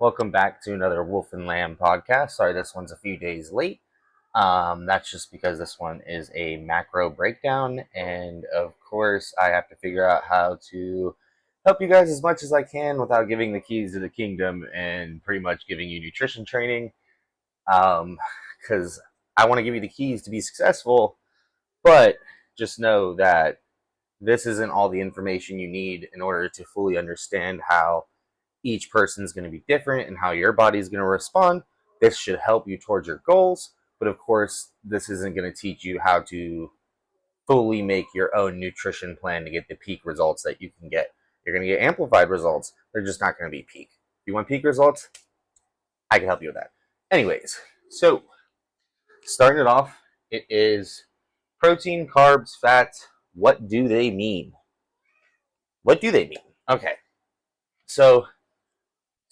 Welcome back to another Wolf and Lamb podcast. Sorry, this one's a few days late. That's just because this one is a macro breakdown, and of course, I have to figure out how to help you guys as much as I can without giving the keys to the kingdom and pretty much giving you nutrition training. Because I want to give you the keys to be successful, but just know that this isn't all the information you need in order to fully understand how each person is going to be different and how your body is going to respond. This should help you towards your goals, but of course, this isn't going to teach you how to fully make your own nutrition plan to get the peak results that you can get. You're going to get amplified results, they're just not going to be peak. If you want peak results, I can help you with that. Anyways, so starting it off, it is protein, carbs, fats. What do they mean? What do they mean? Okay, so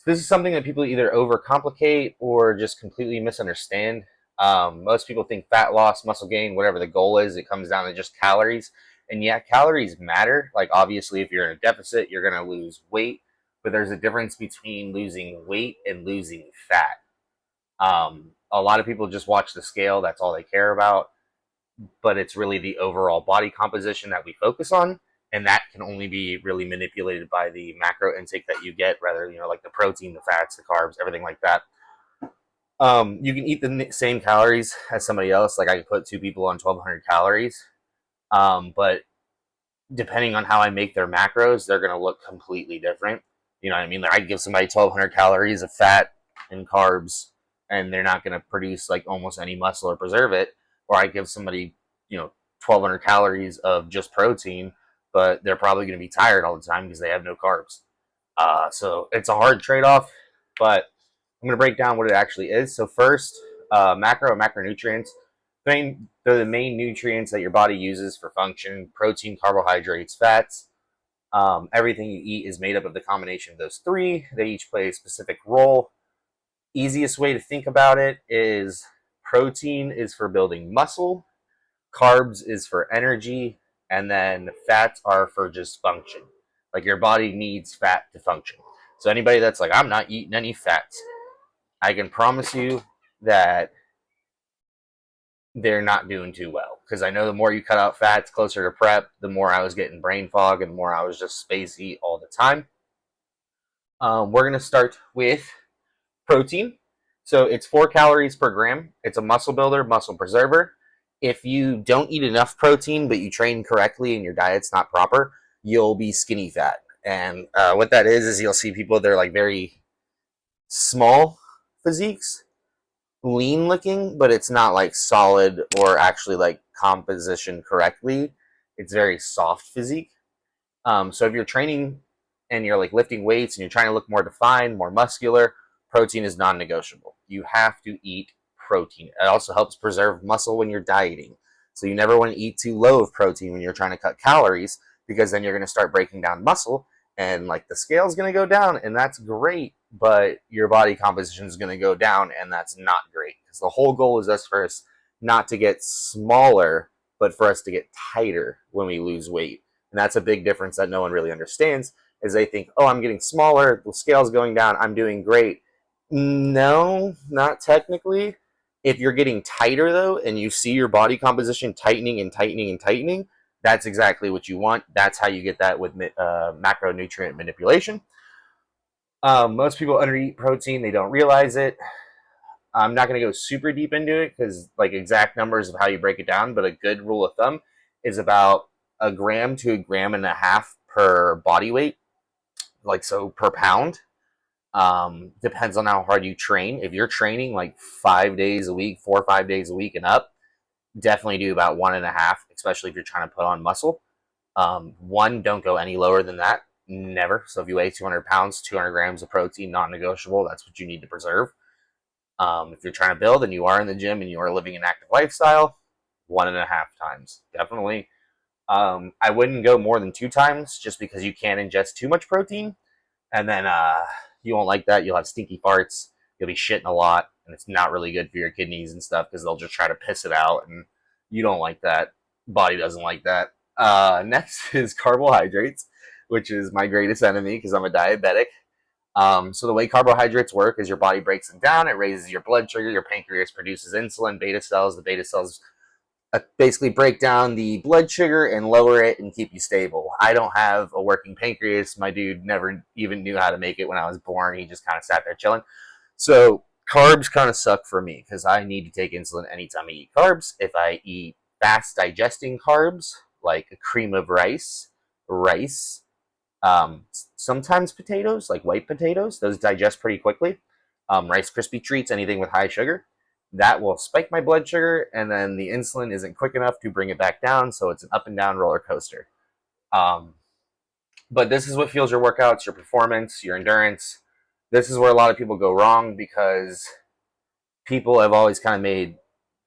this is something that people either overcomplicate or just completely misunderstand. Most people think fat loss, muscle gain, whatever the goal is, it comes down to just calories. And yeah, calories matter. Like, obviously, if you're in a deficit, you're going to lose weight. But there's a difference between losing weight and losing fat. A lot of people just watch the scale, that's all they care about. But it's really the overall body composition that we focus on, and that can only be really manipulated by the macro intake that you get, rather, like the protein, the fats, the carbs, everything like that. You can eat the same calories as somebody else. Like, I could put two people on 1,200 calories, but depending on how I make their macros, they're going to look completely different. You know what I mean? Like, I give somebody 1,200 calories of fat and carbs, and they're not going to produce like almost any muscle or preserve it. Or I give somebody, 1,200 calories of just protein, but they're probably going to be tired all the time because they have no carbs. So it's a hard trade-off, but I'm going to break down what it actually is. So first, macro and macronutrients. They're the main nutrients that your body uses for function: protein, carbohydrates, fats. Everything you eat is made up of the combination of those three. They each play a specific role. Easiest way to think about it is protein is for building muscle, carbs is for energy, and then fats are for just function. Like, your body needs fat to function. So anybody that's like, I'm not eating any fats, I can promise you that they're not doing too well. Because I know the more you cut out fats closer to prep, the more I was getting brain fog and the more I was just space eat all the time. We're going to start with protein. So it's 4 calories per gram. It's a muscle builder, muscle preserver. If you don't eat enough protein, but you train correctly and your diet's not proper, you'll be skinny fat. And what that is you'll see people, they're like very small physiques, lean looking, but it's not like solid or actually like composition correctly. It's very soft physique. So if you're training and you're like lifting weights and you're trying to look more defined, more muscular, protein is non-negotiable. You have to eat protein. It also helps preserve muscle when you're dieting. So you never want to eat too low of protein when you're trying to cut calories, because then you're going to start breaking down muscle, and like the scale's going to go down, and that's great, but your body composition is going to go down, and that's not great, because the whole goal is us for us not to get smaller, but for us to get tighter when we lose weight. And that's a big difference that no one really understands, is they think, oh, I'm getting smaller, the scale's going down, I'm doing great. No, not technically. If you're getting tighter, though, and you see your body composition tightening and tightening and tightening, that's exactly what you want. That's how you get that with macronutrient manipulation. Most people undereat protein. They don't realize it. I'm not going to go super deep into it because, like, exact numbers of how you break it down, but a good rule of thumb is about a gram to a gram and a half per body weight, like, so per pound. Depends on how hard you train. If you're training like 5 days a week, 4 or 5 days a week and up, definitely do about 1.5, especially if you're trying to put on muscle. One, don't go any lower than that. Never. So if you weigh 200 pounds, 200 grams of protein, non-negotiable. That's what you need to preserve. If you're trying to build and you are in the gym and you are living an active lifestyle, 1.5 times. Definitely. I wouldn't go more than 2 times, just because you can't ingest too much protein. And then you won't like that. You'll have stinky farts. You'll be shitting a lot, and it's not really good for your kidneys and stuff, because they'll just try to piss it out, and you don't like that. Body doesn't like that. Next is carbohydrates, which is my greatest enemy because I'm a diabetic. So the way carbohydrates work is your body breaks them down. It raises your blood sugar. Your pancreas produces insulin, beta cells. The beta cells basically break down the blood sugar and lower it and keep you stable. I don't have a working pancreas. My dude never even knew how to make it when I was born. He just kind of sat there chilling. So carbs kind of suck for me because I need to take insulin anytime I eat carbs. If I eat fast digesting carbs like a cream of rice, sometimes potatoes, like white potatoes, those digest pretty quickly. Rice Krispie treats, anything with high sugar, that will spike my blood sugar, and then the insulin isn't quick enough to bring it back down, so it's an up and down roller coaster. Um, but this is what fuels your workouts, your performance, your endurance. This is where a lot of people go wrong because people have always kind of made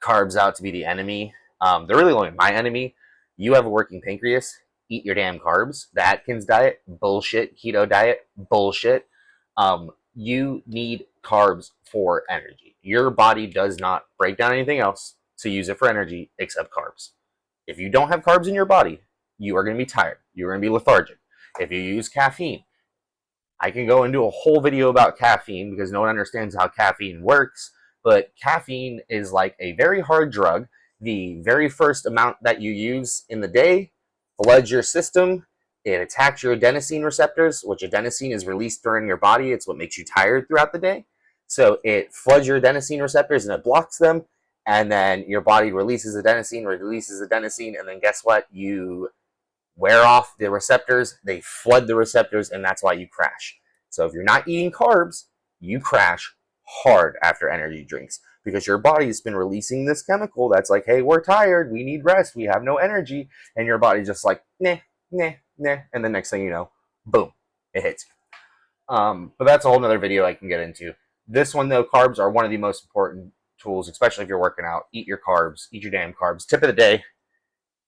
carbs out to be the enemy. They're really only my enemy. You have a working pancreas. Eat your damn carbs. The Atkins diet, bullshit. Keto diet, bullshit. You need carbs for energy. Your body does not break down anything else to use it for energy except carbs. If you don't have carbs in your body, you are going to be tired. You're going to be lethargic. If you use caffeine, I can go and do a whole video about caffeine because no one understands how caffeine works. But caffeine is like a very hard drug. The very first amount that you use in the day floods your system. It attacks your adenosine receptors, which adenosine is released during your body. It's what makes you tired throughout the day. So it floods your adenosine receptors and it blocks them. And then your body releases adenosine, and then guess what? You wear off the receptors, they flood the receptors, and that's why you crash. So if you're not eating carbs, you crash hard after energy drinks because your body's been releasing this chemical that's like, hey, we're tired, we need rest, we have no energy, and your body's just like, nah, nah, nah, and the next thing you know, boom, it hits you. But that's a whole nother video I can get into. This one though, carbs are one of the most important tools, especially if you're working out. Eat your carbs, eat your damn carbs. Tip of the day: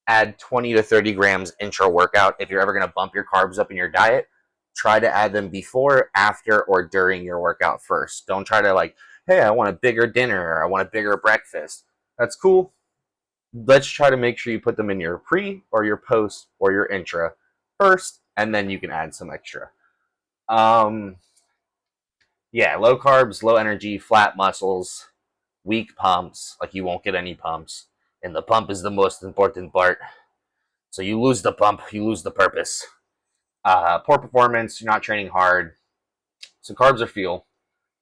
add 20 to 30 grams intra workout. If you're ever going to bump your carbs up in your diet, try to add them before, after, or during your workout first. Don't try to like, hey, I want a bigger dinner, or I want a bigger breakfast. That's cool. Let's try to make sure you put them in your pre or your post or your intra first, and then you can add some extra. Um, yeah, low carbs, low energy, flat muscles, weak pumps. Like you won't get any pumps, and the pump is the most important part. So you lose the pump, you lose the purpose. Poor performance, you're not training hard. So carbs are fuel.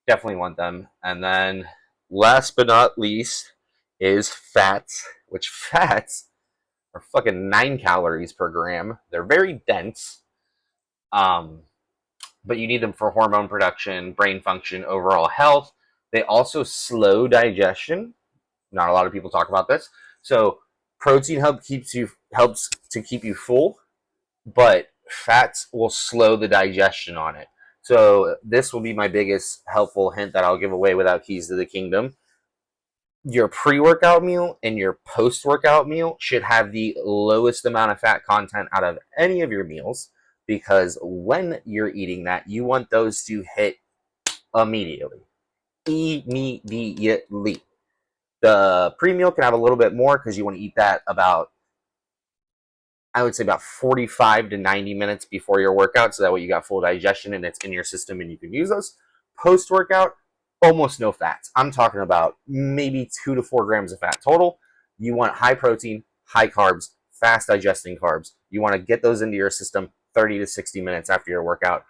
Definitely want them. And then last but not least is fats, which fats are fucking 9 calories per gram. They're very dense. Um, but you need them for hormone production, brain function, overall health. They also slow digestion. Not a lot of people talk about this. So protein helps to keep you full, but fats will slow the digestion on it. So this will be my biggest helpful hint that I'll give away without keys to the kingdom. Your pre-workout meal and your post-workout meal should have the lowest amount of fat content out of any of your meals, because when you're eating that, you want those to hit immediately. Immediately. The pre-meal can have a little bit more because you want to eat that about, I would say, about 45 to 90 minutes before your workout, so that way you got full digestion and it's in your system and you can use those. Post workout, almost no fats. I'm talking about maybe 2 to 4 grams of fat total. You want high protein, high carbs, fast digesting carbs. You want to get those into your system 30 to 60 minutes after your workout.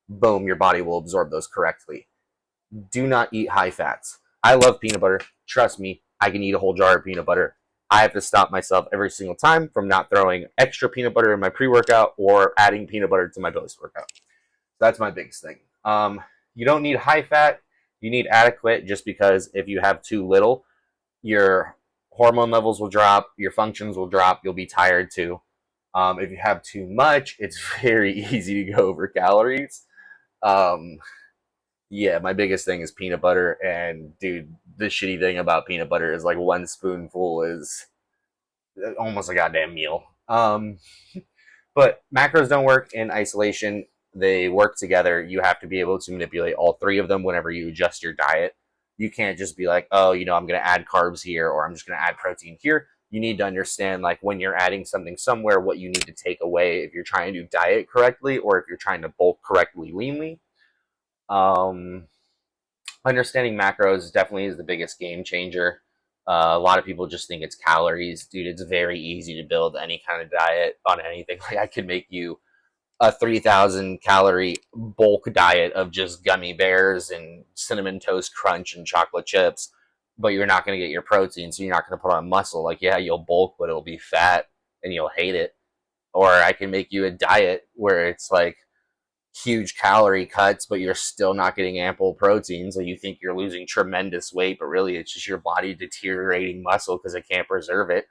Boom, your body will absorb those correctly. Do not eat high fats. I love peanut butter. Trust me, I can eat a whole jar of peanut butter. I have to stop myself every single time from not throwing extra peanut butter in my pre-workout or adding peanut butter to my post-workout. That's my biggest thing. You don't need high fat. You need adequate, just because if you have too little, your hormone levels will drop, your functions will drop, you'll be tired too. If you have too much, it's very easy to go over calories. Um, yeah, my biggest thing is peanut butter, and dude, the shitty thing about peanut butter is like one spoonful is almost a goddamn meal. But macros don't work in isolation. They work together. You have to be able to manipulate all three of them whenever you adjust your diet. You can't just be like, oh, I'm going to add carbs here, or I'm just going to add protein here. You need to understand, like, when you're adding something somewhere, what you need to take away if you're trying to diet correctly or if you're trying to bulk correctly leanly. Um, Understanding macros definitely is the biggest game changer. A lot of people just think it's calories, dude. It's very easy to build any kind of diet on anything. Like I could make you a 3,000 calorie bulk diet of just gummy bears and cinnamon toast crunch and chocolate chips, but you're not going to get your protein, so you're not going to put on muscle. Like, yeah, you'll bulk, but it'll be fat and you'll hate it. Or I can make you a diet where it's like huge calorie cuts, but you're still not getting ample protein. So you think you're losing tremendous weight, but really it's just your body deteriorating muscle because it can't preserve it.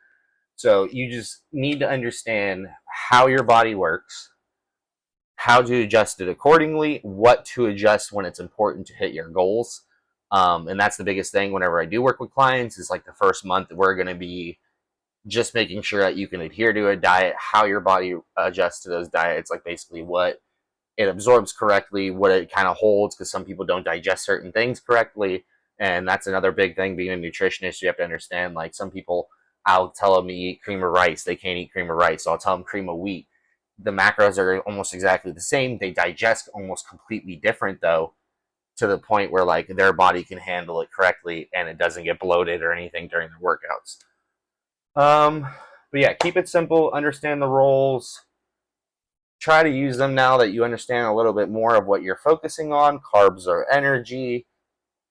So you just need to understand how your body works, how to adjust it accordingly, what to adjust when it's important to hit your goals. And that's the biggest thing whenever I do work with clients is like the first month we're going to be just making sure that you can adhere to a diet, how your body adjusts to those diets, like basically what it absorbs correctly, what it kind of holds, because some people don't digest certain things correctly. And that's another big thing being a nutritionist. You have to understand, like, some people, I'll tell them to eat cream of rice. They can't eat cream of rice. So I'll tell them cream of wheat. The macros are almost exactly the same. They digest almost completely different, though, to the point where, like, their body can handle it correctly and it doesn't get bloated or anything during the workouts. Um, but yeah, keep it simple, understand the roles, try to use them now that you understand a little bit more of what you're focusing on. Carbs are energy,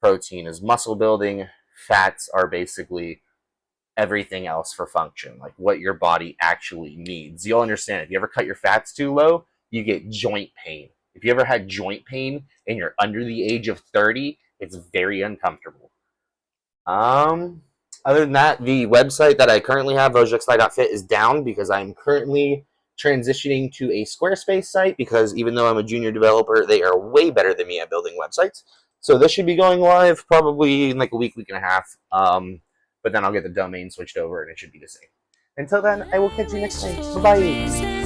protein is muscle building, fats are basically everything else for function, like what your body actually needs. You'll understand if you ever cut your fats too low, you get joint pain. If you ever had joint pain and you're under the age of 30, it's very uncomfortable. Um, Other than that, the website that I currently have, vojexfly.fit, is down because I'm currently transitioning to a Squarespace site because even though I'm a junior developer, they are way better than me at building websites. So this should be going live probably in like a week, week and a half. But then I'll get the domain switched over and it should be the same. Until then, I will catch you next time. Bye bye.